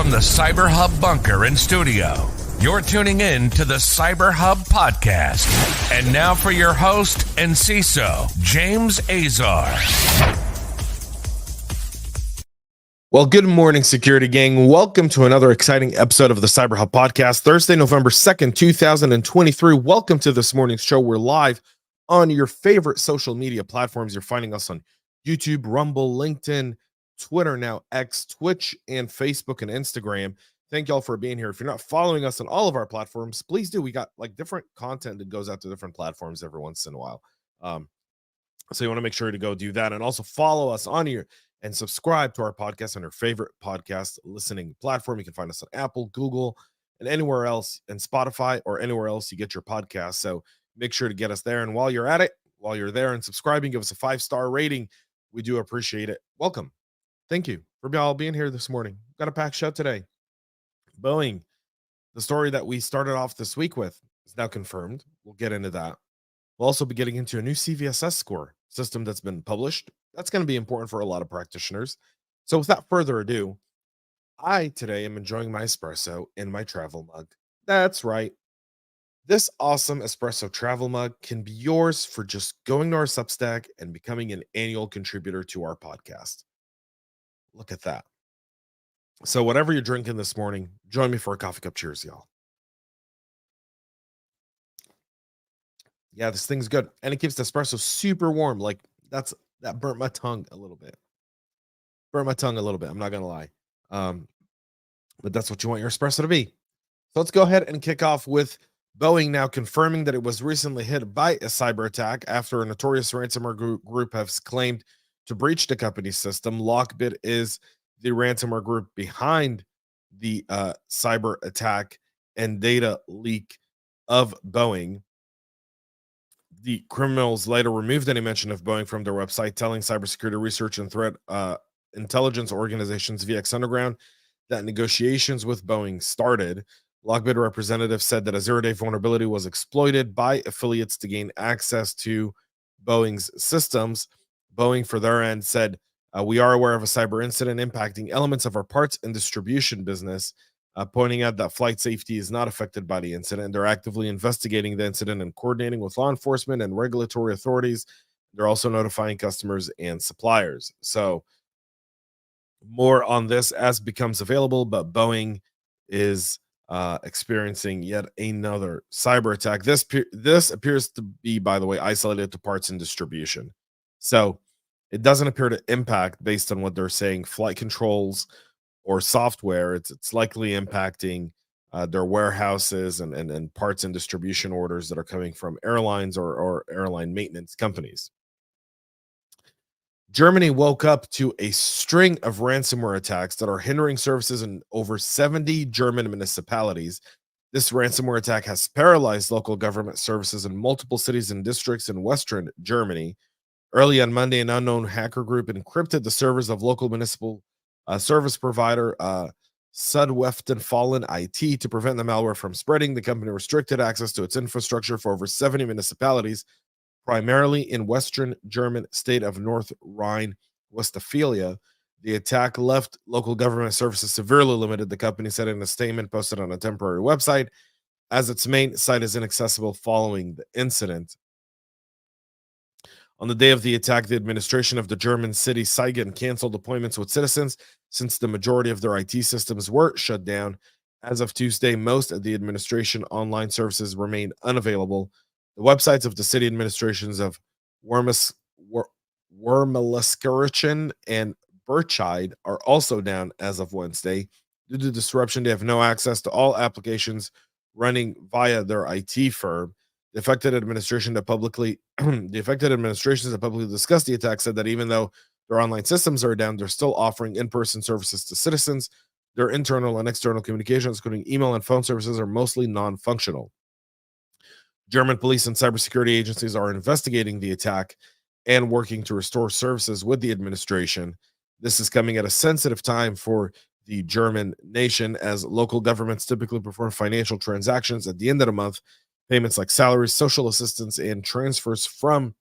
From the CyberHub bunker and studio, you're tuning in to the CyberHub Podcast. And now for your host and CISO, James Azar. Well, good morning, security gang. Welcome to another exciting episode of the CyberHub Podcast, Thursday, November 2nd, 2023. Welcome to this morning's show. We're live on your favorite social media platforms. You're finding us on YouTube, Rumble, LinkedIn, Twitter, now X, Twitch, and Facebook and Instagram. Thank y'all for being here. If you're not following us on all of our platforms, please do. We got like different content that goes out to different platforms every once in a while. So you want to make sure to go do that and also follow us on here and subscribe to our podcast on your favorite podcast listening platform. You can find us on Apple, Google, and anywhere else, and Spotify or anywhere else you get your podcast. So make sure to get us there. And while you're at it, while you're there and subscribing, give us a 5-star rating. We do appreciate it. Welcome. Thank you for all being here this morning. Got a packed show today. Boeing, the story that we started off this week with, is now confirmed. We'll get into that. We'll also be getting into a new CVSS score system that's been published. That's going to be important for a lot of practitioners. So without further ado, I today am enjoying my espresso in my travel mug. That's right. This awesome espresso travel mug can be yours for just going to our Substack and becoming an annual contributor to our podcast. Look at that. So whatever you're drinking this morning, join me for a coffee cup. Cheers, y'all. Yeah, this thing's good. And it keeps the espresso super warm. Like that burnt my tongue a little bit. I'm not going to lie. But that's what you want your espresso to be. So let's go ahead and kick off with Boeing now confirming that it was recently hit by a cyber attack after a notorious ransomware group has claimed to breach the company's system. Lockbit is the ransomware group behind the cyber attack and data leak of Boeing. The criminals later removed any mention of Boeing from their website, telling cybersecurity research and threat intelligence organizations VX Underground that negotiations with Boeing started. Lockbit representative said that a zero-day vulnerability was exploited by affiliates to gain access to Boeing's systems. Boeing, for their end, said, we are aware of a cyber incident impacting elements of our parts and distribution business, pointing out that flight safety is not affected by the incident. They're actively investigating the incident and coordinating with law enforcement and regulatory authorities. They're also notifying customers and suppliers. So more on this as becomes available, but Boeing is experiencing yet another cyber attack. This appears to be, by the way, isolated to parts and distribution. So it doesn't appear to impact, based on what they're saying, flight controls or software. It's likely impacting their warehouses and parts and distribution orders that are coming from airlines or airline maintenance companies. Germany woke up to a string of ransomware attacks that are hindering services in over 70 German municipalities. This ransomware attack has paralyzed local government services in multiple cities and districts in Western Germany. Early on Monday, an unknown hacker group encrypted the servers of local municipal service provider Südwestfalen IT to prevent the malware from spreading. The company restricted access to its infrastructure for over 70 municipalities, primarily in Western German state of North Rhine-Westphalia. The attack left local government services severely limited, the company said in a statement posted on a temporary website, as its main site is inaccessible following the incident. On the day of the attack, the administration of the German city Siegen canceled appointments with citizens since the majority of their IT systems were shut down. As of Tuesday, most of the administration online services remain unavailable. The websites of the city administrations of Wermelskirchen and Burscheid are also down as of Wednesday. Due to disruption, they have no access to all applications running via their IT firm. The affected administrations that publicly discussed the attack said that even though their online systems are down, they're still offering in-person services to citizens. Their internal and external communications, including email and phone services, are mostly non-functional. German police and cybersecurity agencies are investigating the attack and working to restore services with the administration. This is coming at a sensitive time for the German nation, as local governments typically perform financial transactions at the end of the month. Payments like salaries, social assistance, and transfers from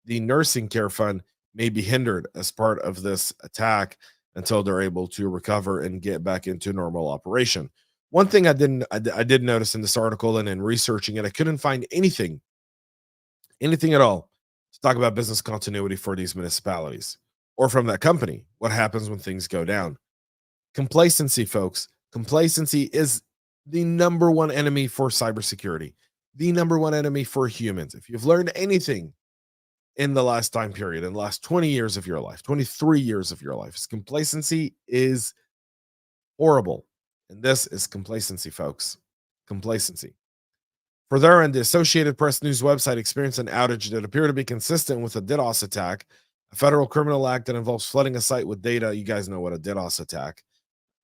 the nursing care fund may be hindered as part of this attack. until they're able to recover and get back into normal operation. One thing I did notice in this article and in researching it, I couldn't find anything at all to talk about business continuity for these municipalities or from that company. What happens when things go down? Complacency, folks. Complacency is the number one enemy for cybersecurity, the number one enemy for humans. If you've learned anything in the last time period, in the last 20 years of your life, 23 years of your life, complacency is horrible. And this is complacency, folks. Complacency. For their end, the Associated Press News website experienced an outage that appeared to be consistent with a DDoS attack, a federal criminal act that involves flooding a site with data. You guys know what a DDoS attack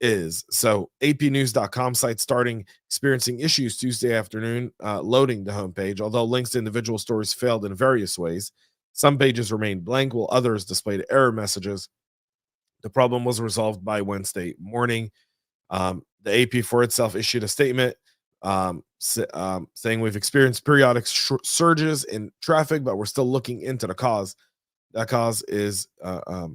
is. So apnews.com site experiencing issues Tuesday afternoon loading the homepage. Although links to individual stories failed in various ways, some pages remained blank while others displayed error messages. The problem was resolved by Wednesday morning. The AP for itself issued a statement saying we've experienced periodic surges in traffic, but we're still looking into the cause. That cause is a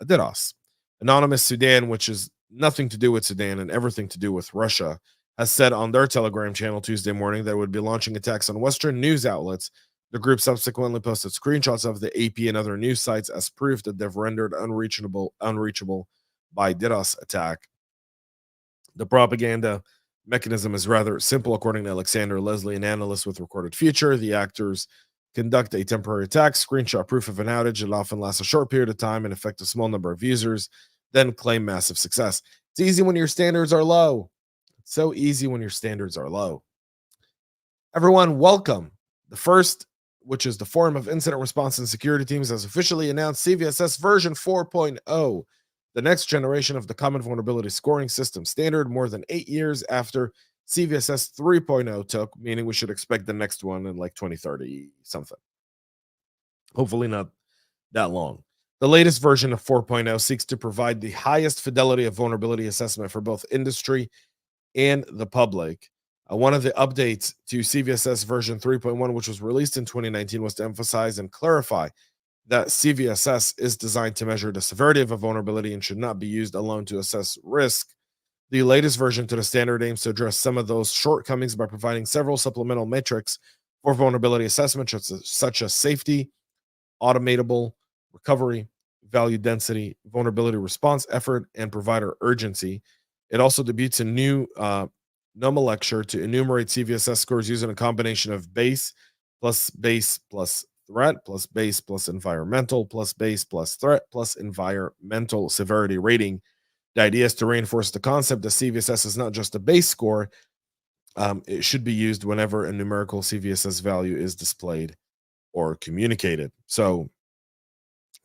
DDoS. Anonymous Sudan, which is nothing to do with Sudan and everything to do with Russia, has said on their Telegram channel Tuesday morning that it would be launching attacks on Western news outlets. The group subsequently posted screenshots of the AP and other news sites as proof that they've rendered unreachable by DDoS attack. The propaganda mechanism is rather simple, according to Alexander Leslie, an analyst with Recorded Future. The actors conduct a temporary attack, screenshot proof of an outage. It often lasts a short period of time and affect a small number of users, then claim massive success. It's easy when your standards are low. It's so easy when your standards are low. Everyone, welcome. The first, which is the Forum of Incident Response and Security Teams, has officially announced CVSS version 4.0, the next generation of the Common Vulnerability Scoring System standard, more than 8 years after CVSS 3.0 took, meaning we should expect the next one in like 2030 something. Hopefully not that long. The latest version of 4.0 seeks to provide the highest fidelity of vulnerability assessment for both industry and the public. One of the updates to CVSS version 3.1, which was released in 2019, was to emphasize and clarify that CVSS is designed to measure the severity of a vulnerability and should not be used alone to assess risk. The latest version to the standard aims to address some of those shortcomings by providing several supplemental metrics for vulnerability assessment, such as safety, automatable recovery, value density, vulnerability response effort, and provider urgency. It also debuts a new nomenclature to enumerate CVSS scores using a combination of base plus threat plus base plus environmental plus base plus threat plus environmental severity rating. The idea is to reinforce the concept that CVSS is not just a base score. It should be used whenever a numerical CVSS value is displayed or communicated. So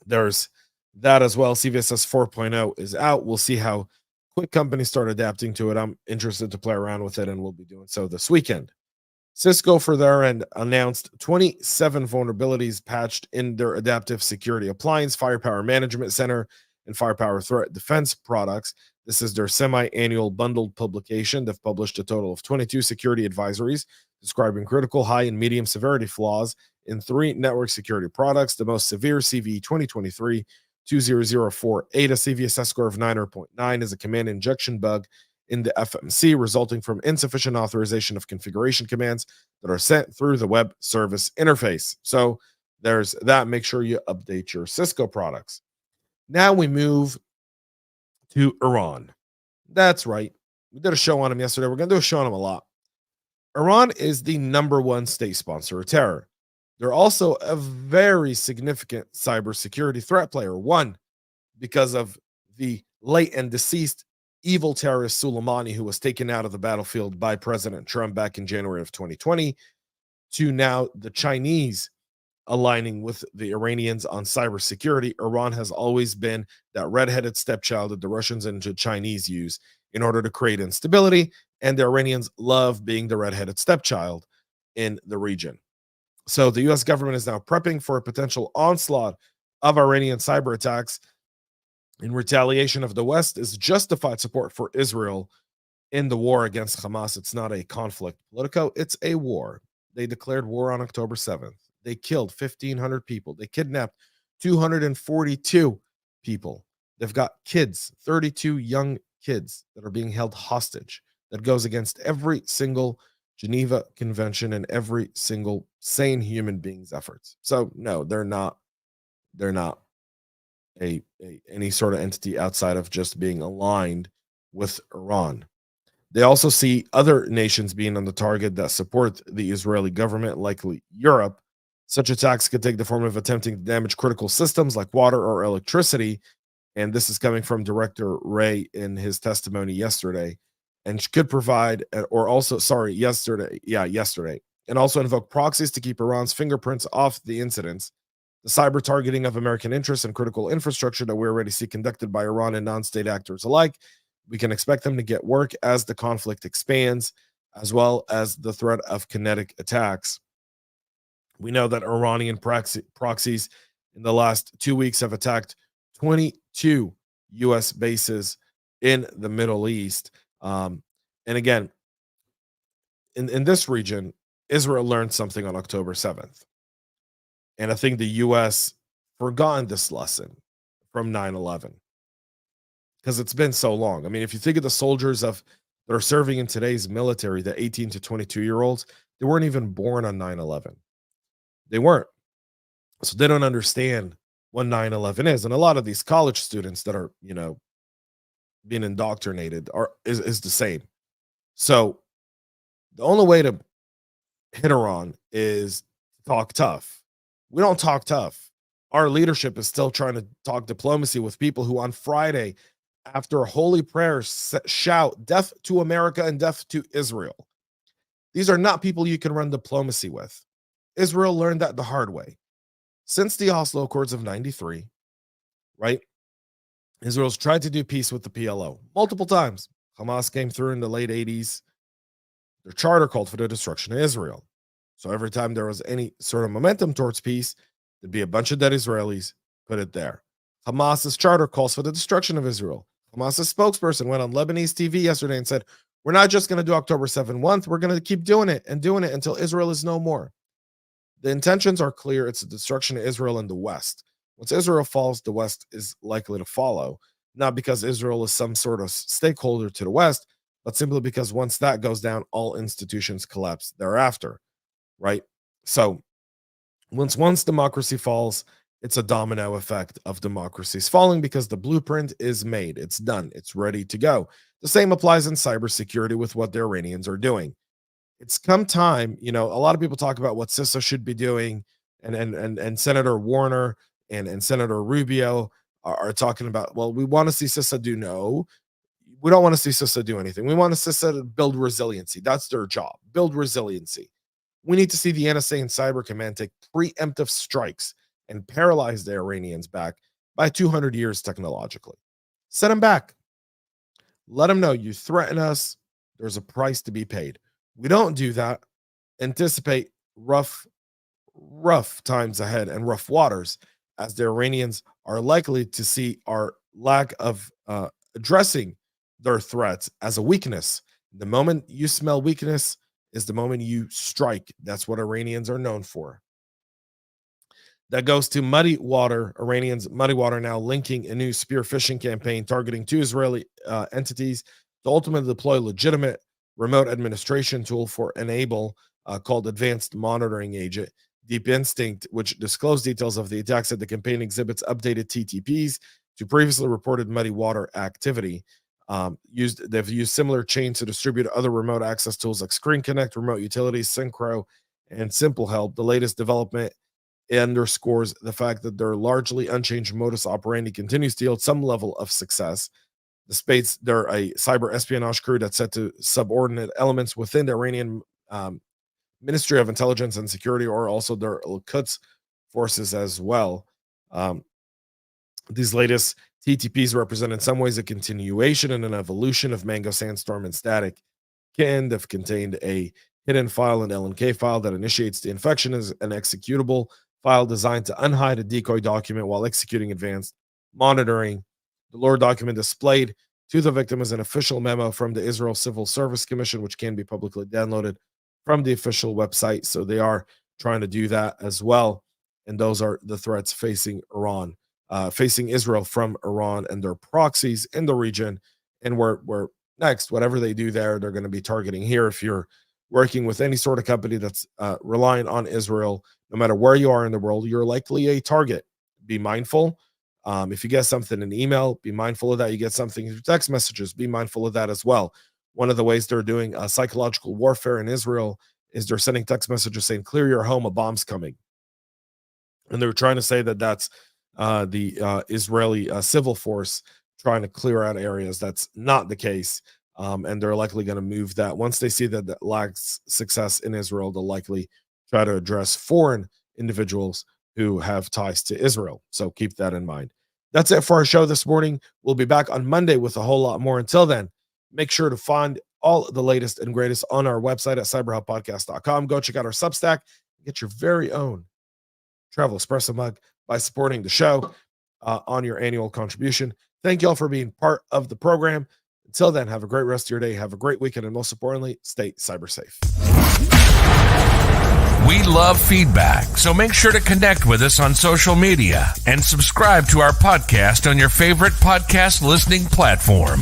there's that as well. CVSS 4.0 is out. We'll see how quick companies start adapting to it. I'm interested to play around with it, and we'll be doing so this weekend. Cisco, for their end, announced 27 vulnerabilities patched in their adaptive security appliance, Firepower Management Center, and Firepower Threat Defense products. This is their semi-annual bundled publication. They've published a total of 22 security advisories describing critical, high, and medium severity flaws in 3 network security products. The most severe, CVE 2023-2004 ADA CVSS score of 9.9 is a command injection bug in the FMC resulting from insufficient authorization of configuration commands that are sent through the web service interface. So there's that. Make sure you update your Cisco products. Now we move to Iran. That's right. We did a show on them yesterday. We're going to do a show on them a lot. Iran is the #1 state sponsor of terror. They're also a very significant cybersecurity threat player. One, because of the late and deceased evil terrorist Soleimani, who was taken out of the battlefield by President Trump back in January of 2020, to now the Chinese aligning with the Iranians on cybersecurity. Iran has always been that redheaded stepchild that the Russians and the Chinese use in order to create instability, and the Iranians love being the redheaded stepchild in the region. So the U.S. government is now prepping for a potential onslaught of Iranian cyber attacks in retaliation of the West's justified support for Israel in the war against Hamas. It's not a conflict politico, it's a war. They declared war on October 7th. They killed 1,500 people. They kidnapped 242 people. They've got kids, 32 young kids that are being held hostage. That goes against every single Geneva Convention and every single sane human being's efforts. So no, they're not. They're not any sort of entity outside of just being aligned with Iran. They also see other nations being on the target that support the Israeli government, likely Europe. Such attacks could take the form of attempting to damage critical systems like water or electricity. And this is coming from Director Ray in his testimony yesterday. And could provide, or also, sorry, yesterday. And also invoke proxies to keep Iran's fingerprints off the incidents. The cyber targeting of American interests and critical infrastructure that we already see conducted by Iran and non-state actors alike. We can expect them to get work as the conflict expands, as well as the threat of kinetic attacks. We know that Iranian proxies in the last 2 weeks have attacked 22 U.S. bases in the Middle East. And again, in this region, Israel learned something on October 7th. And I think the U.S. forgotten this lesson from 9/11 because it's been so long. I mean, if you think of the soldiers that are serving in today's military, the 18 to 22-year-olds, they weren't even born on 9/11. They weren't. So they don't understand what 9/11 is. And a lot of these college students that are, being indoctrinated is the same. So the only way to hit Iran is talk tough. We don't talk tough. Our leadership is still trying to talk diplomacy with people who on Friday, after a holy prayer, shout death to America and death to Israel. These are not people you can run diplomacy with. Israel learned that the hard way. Since the Oslo Accords of 93, right? Israel's tried to do peace with the PLO multiple times. Hamas came through in the late 80s. Their charter called for the destruction of Israel. So every time there was any sort of momentum towards peace, there'd be a bunch of dead Israelis, put it there. Hamas's charter calls for the destruction of Israel. Hamas's spokesperson went on Lebanese TV yesterday and said, we're not just going to do October 7th once, we're going to keep doing it until Israel is no more. The intentions are clear. It's the destruction of Israel in the West. Once Israel falls, the West is likely to follow, not because Israel is some sort of stakeholder to the West, but simply because once that goes down, all institutions collapse thereafter. Right? So once democracy falls, it's a domino effect of democracies falling because the blueprint is made. It's done. It's ready to go. The same applies in cybersecurity with what the Iranians are doing. It's come time, a lot of people talk about what CISA should be doing, and Senator Warner and Senator Rubio are talking about, well, we want to see CISA do. No, we don't want to see CISA do anything. We want to CISA to build resiliency. That's their job. Build resiliency. We need to see the NSA and Cyber Command take preemptive strikes and paralyze the Iranians back by 200 years technologically. Set them back. Let them know you threaten us. There's a price to be paid. We don't do that. Anticipate rough times ahead and rough waters, as the Iranians are likely to see our lack of addressing their threats as a weakness. The moment you smell weakness is the moment you strike. That's what Iranians are known for. That goes to MuddyWater. Iranians, MuddyWater now linking a new spear-phishing campaign targeting 2 Israeli entities to ultimately deploy legitimate remote administration tool for Enable called Advanced Monitoring Agent. Deep Instinct, which disclosed details of the attack, said the campaign exhibits updated TTPs to previously reported MuddyWater activity. They've used similar chains to distribute other remote access tools like Screen Connect, Remote Utilities, Synchro, and Simple Help. The latest development underscores the fact that their largely unchanged modus operandi continues to yield some level of success. They're a cyber espionage crew that's set to subordinate elements within the Iranian Ministry of Intelligence and Security, or also their Quds forces as well. These latest TTPs represent in some ways a continuation and an evolution of Mango, Sandstorm, and Static. They've contained a hidden file and LNK file that initiates the infection as an executable file designed to unhide a decoy document while executing advanced monitoring. The lore document displayed to the victim is an official memo from the Israel Civil Service Commission, which can be publicly downloaded from the official website. So they are trying to do that as well. And those are the threats facing Iran. facing Israel from Iran and their proxies in the region. And we're next, whatever they do there, they're going to be targeting here. If you're working with any sort of company that's relying on Israel, no matter where you are in the world, you're likely a target. Be mindful. If you get something in email, be mindful of that. You get something through text messages, be mindful of that as well. One of the ways they're doing psychological warfare in Israel is they're sending text messages saying, clear your home, a bomb's coming. And they're trying to say that that's the Israeli civil force trying to clear out areas. That's not the case. And they're likely going to move that. Once they see that that lacks success in Israel, they'll likely try to address foreign individuals who have ties to Israel. So keep that in mind. That's it for our show this morning. We'll be back on Monday with a whole lot more. Until then, make sure to find all the latest and greatest on our website at cyberhubpodcast.com. Go check out our Substack and get your very own travel espresso mug by supporting the show on your annual contribution. Thank you all for being part of the program. Until then, have a great rest of your day. Have a great weekend. And most importantly, stay cyber safe. We love feedback, so make sure to connect with us on social media and subscribe to our podcast on your favorite podcast listening platform.